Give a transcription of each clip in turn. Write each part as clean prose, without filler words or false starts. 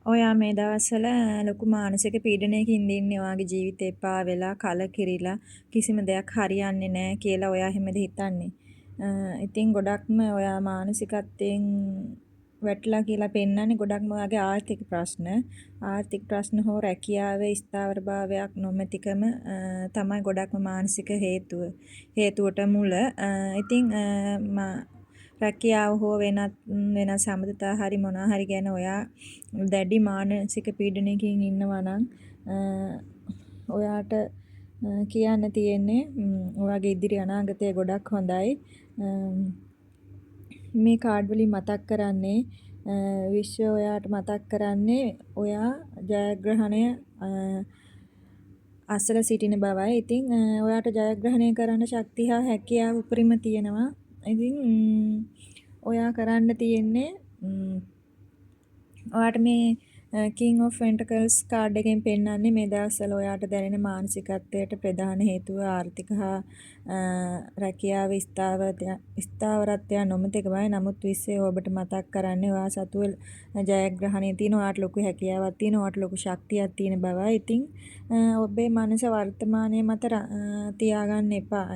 ඔයා මේ දවස්වල ලොකු මානසික පීඩනයකින් ඉන්නේ ඔයාගේ ජීවිතේ එපා වෙලා කලකිරිලා කිසිම දෙයක් හරියන්නේ නැහැ කියලා ඔයා හැමද හිතන්නේ. ඉතින් ගොඩක්ම ඔයා මානසිකත්වයෙන් වැටලා කියලා පෙන්නන්නේ ගොඩක්ම ඔයාගේ ආර්ථික ප්‍රශ්න. ආර්ථික ප්‍රශ්න හෝ රැකියාවේ ස්ථාවරභාවයක් නොමැතිකම තමයි ගොඩක්ම මානසික හේතුවට මුල. ඉතින් රැකියාව හෝ වෙනත් සම්බන්ධතා හරි මොනවා හරි ගැන ඔයා දැඩි මානසික පීඩනයකින් ඉන්නවා නම් ඔයාට කියන්න තියෙන්නේ ඔයාගේ ඉදිරි අනාගතය ගොඩක් හොඳයි. මේ කාඩ් වලින් මතක් කරන්නේ විශ්වය ඔයාට මතක් කරන්නේ ඔයා ජයග්‍රහණය අසල සිටින බවයි. ඉතින් ඔයාට ජයග්‍රහණය කරන්න ශක්තිය හා හැකියාව උපරිම තියෙනවා. ඉතින් ඔයා කරන්න තියෙන්නේ ඔයාට මේ King of Pentacles කාඩ් එකෙන් පෙන්වන්නේ මේ දවස්වල ඔයාට දැනෙන මානසිකත්වයට ප්‍රධාන හේතුව ආර්ථික හා රැකියාවේ ස්ථාවරත්වය නොමැතිකමයි. නමුත් විශ්වය ඔබට මතක් කරන්නේ ඔයා සතුව ජයග්‍රහණය තියෙන ඔයාට ලොකු හැකියාවක් තියෙන ඔයාට ලොකු ශක්තියක් තියෙන බවයි. ඉතින් ඔබේ මනස වර්තමානයේ මත තියාගන්න එපා.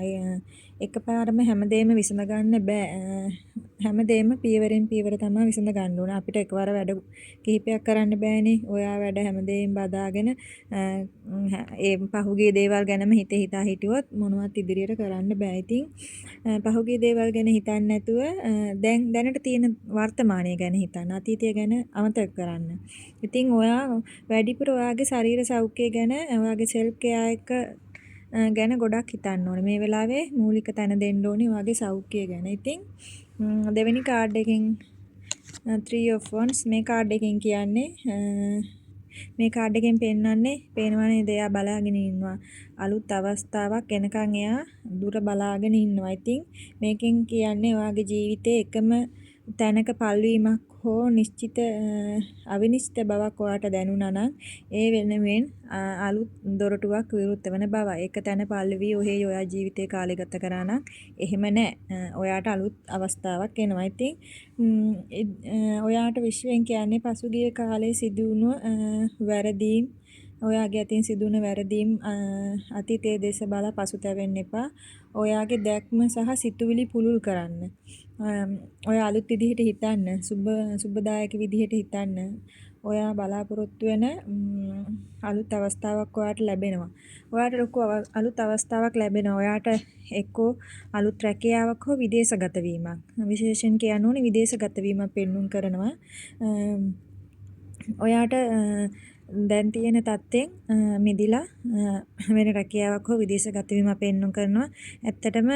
එකපාරම හැමදේම විසඳ ගන්න බෑ. හැමදේම පියවරෙන් පියවර තමයි විසඳ ගන්න ඕන. අපිට එකවර වැඩ කිහිපයක් කරන්න බෑනේ. ඔයා වැඩ හැමදේම බදාගෙන ඒ පහුගිය දේවල් ගැනම හිතා හිටියොත් මොනවත් ඉදිරියට කරන්න බෑ. ඉතින් පහුගිය දේවල් ගැන හිතන්නේ නැතුව දැනට තියෙන වර්තමානය ගැන හිතන්න. අතීතය ගැන අමතක කරන්න. ඉතින් ඔයා වැඩිපුර ඔයාගේ ශරීර සෞඛ්‍යය ගැන ඔයාගේ සෙල්ෆ් කෙයා එක ගැන ගොඩක් හිතන්න ඕනේ. මේ වෙලාවේ මූලික තැන දෙන්න ඕනේ ඔයාගේ සෞඛ්‍යය ගැන. ඉතින් දෙවෙනි කාඩ් එකෙන් 3 of Wands මේ කාඩ් එකෙන් කියන්නේ මේ කාඩ් එකෙන් පෙන්වන්නේ පේනවනේ එයා බලාගෙන ඉන්නවා. අලුත් අවස්ථාවක් එනකන් එයා දුර බලාගෙන ඉන්නවා. ඉතින් මේකෙන් කියන්නේ ඔයාගේ ජීවිතේ එකම තැනක පල්වීමක් හෝ නිශ්චිත අවිනිශ්චිත බවක් ඔයාට දැනුණා නම් ඒ වෙනුවෙන් අලුත් දොරටුවක් විවෘත වෙන බවයි. එක තැන පල්වි ඔහේ ඔයා ජීවිතේ කාලය ගත කරා නම් එහෙම නැහැ. ඔයාට අලුත් අවස්ථාවක් එනවා. ඉතින් ඔයාට විශ්වයෙන් කියන්නේ පසුගිය කාලේ සිදුවුණු වැරදීම් ඔයාගේ අතින් සිදුවුණු වැරදීම් අතීතයේ දේශ බලා පසුතැවෙන්න එපා. ඔයාගේ දැක්ම සහ සිතුවිලි පුළුල් කරන්න. ඔය අලුත් විදිහට හිතන්න, සුබදායක විදිහට හිතන්න. ඔයා බලාපොරොත්තු වෙන අලුත් අවස්ථාවක් ඔයාට ලැබෙනවා. ඔයාට ලොකු අලුත් අවස්ථාවක් ලැබෙනවා. ඔයාට එක්කෝ අලුත් රැකියාවක් හෝ විදේශගත වීමක්. විශේෂයෙන් කියන්න ඕනේ විදේශගත වීමක් පෙන්වුම් කරනවා. ඔයාට දැන් තියෙන තත්ත්වෙන් මිදිලා වෙන රැකියාවක් හෝ විදේශගත වීමක් පෙන්වුම් කරනවා. ඇත්තටම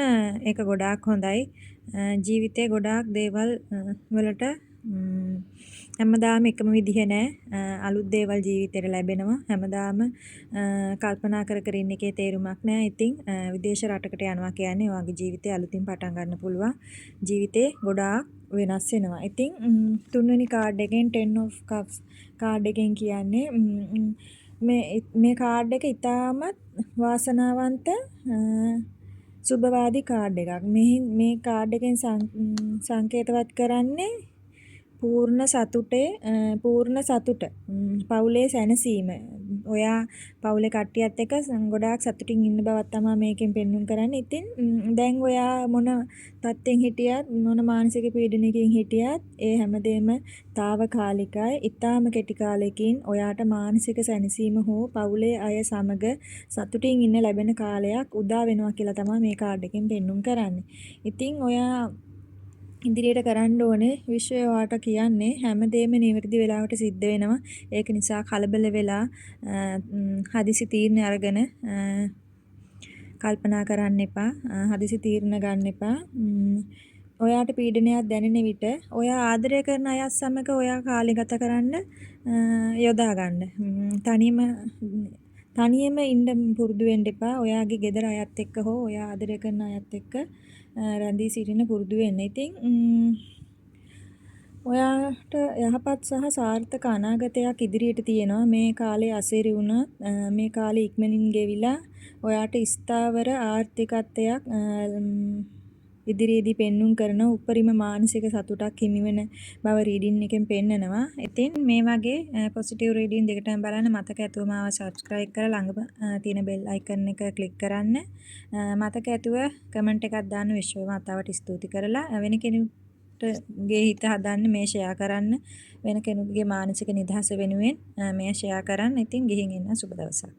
ඒක ගොඩාක් හොඳයි. ජීවිතේ ගොඩාක් දේවල් වලට හැමදාම එකම විදිහ නෑ. අලුත් දේවල් ජීවිතේට ලැබෙනවා. හැමදාම කල්පනා කර කර ඉන්න එකේ තේරුමක් නෑ. ඉතින් විදේශ රටකට යනවා කියන්නේ ඔයාගේ ජීවිතේ අලුතින් පටන් ගන්න පුළුවන්. ජීවිතේ ගොඩාක් වෙනස් වෙනවා. ඉතින් තුන්වෙනි කාඩ් එකෙන් 10 of cups කාඩ් එකෙන් කියන්නේ මේ කාඩ් එක ඉතාමත් වාසනාවන්ත සුබවාදී කාඩ් එකක්. මේ කාඩ් එකෙන් සංකේතවත් කරන්නේ පූර්ණ සතුට. පවුලේ සැනසීම. ඔයා පවුලේ කට්ටියත් එක්ක ගොඩාක් සතුටින් ඉන්න බවක් තමයි මේකෙන් පෙන්වන්න කරන්නේ. ඉතින් දැන් ඔයා මොන තත්ත්වෙන් හිටියත් මොන මානසික පීඩනයකින් හිටියත් ඒ හැමදේම తాවකාලිකයි. ඊටාම කෙටි කාලෙකින් ඔයාට මානසික සැනසීම හෝ පවුලේ අය සමග සතුටින් ඉන්න ලැබෙන කාලයක් උදා වෙනවා කියලා තමයි මේ කාඩ් එකෙන් පෙන්වන්න කරන්නේ. ඉතින් ඔයා ඉදිරියට කරන්න ඕනේ විශ්වය ඔයාට කියන්නේ හැමදේම නිවැරදි වෙලාවට සිද්ධ වෙනවා. ඒක නිසා කලබල වෙලා හදිසි තීරණ අරගෙන කල්පනා කරන්න එපා. හදිසි තීරණ ගන්න එපා. ඔයාට පීඩනයක් දැනෙන විට ඔයා ආදරය කරන අයත් සමග ඔයා කාලය ගත කරන්න යොදා ගන්න. තනියම ඉන්න පුරුදු වෙන්න එපා. ඔයාගේ ගෙදර අයත් එක්ක හෝ ඔයා ආදරය කරන අයත් එක්ක රැඳී සිටින පුරුදු වෙන්න. ඉතින් ඔයාට යහපත් සහ සාර්ථක අනාගතයක් ඉදිරියට තියෙනවා. මේ කාලේ අසීරු වුණත් මේ කාලේ ඉක්මනින් ගෙවිලා ඔයාට ස්ථාවර ආර්ථිකත්වයක් ඉදිරියේදී පෙන්눔 කරන උපරිම මානසික සතුටක් හිමිවෙන බව රීඩින් එකෙන් පෙන්නනවා. ඉතින් මේ වගේ පොසිටිව් රීඩින් දෙකටම බලන්න මතක ඇතුව මාව සබ්ස්ක්‍රයිබ් කරලා ළඟම තියෙන බෙල් අයිකන් එක ක්ලික් කරන්න. මතක ඇතුව කමෙන්ට් එකක් දාන්න විශ්ව මාතාවට ස්තුති කරලා වෙන කෙනෙකුගේ හිත හදන්න මේ ෂෙයා කරන්න වෙන කෙනෙකුගේ මානසික නිදහස වෙනුවෙන් මේ ෂෙයා කරන්න. ඉතින් ගිහින් එන්න සුබ දවසක්.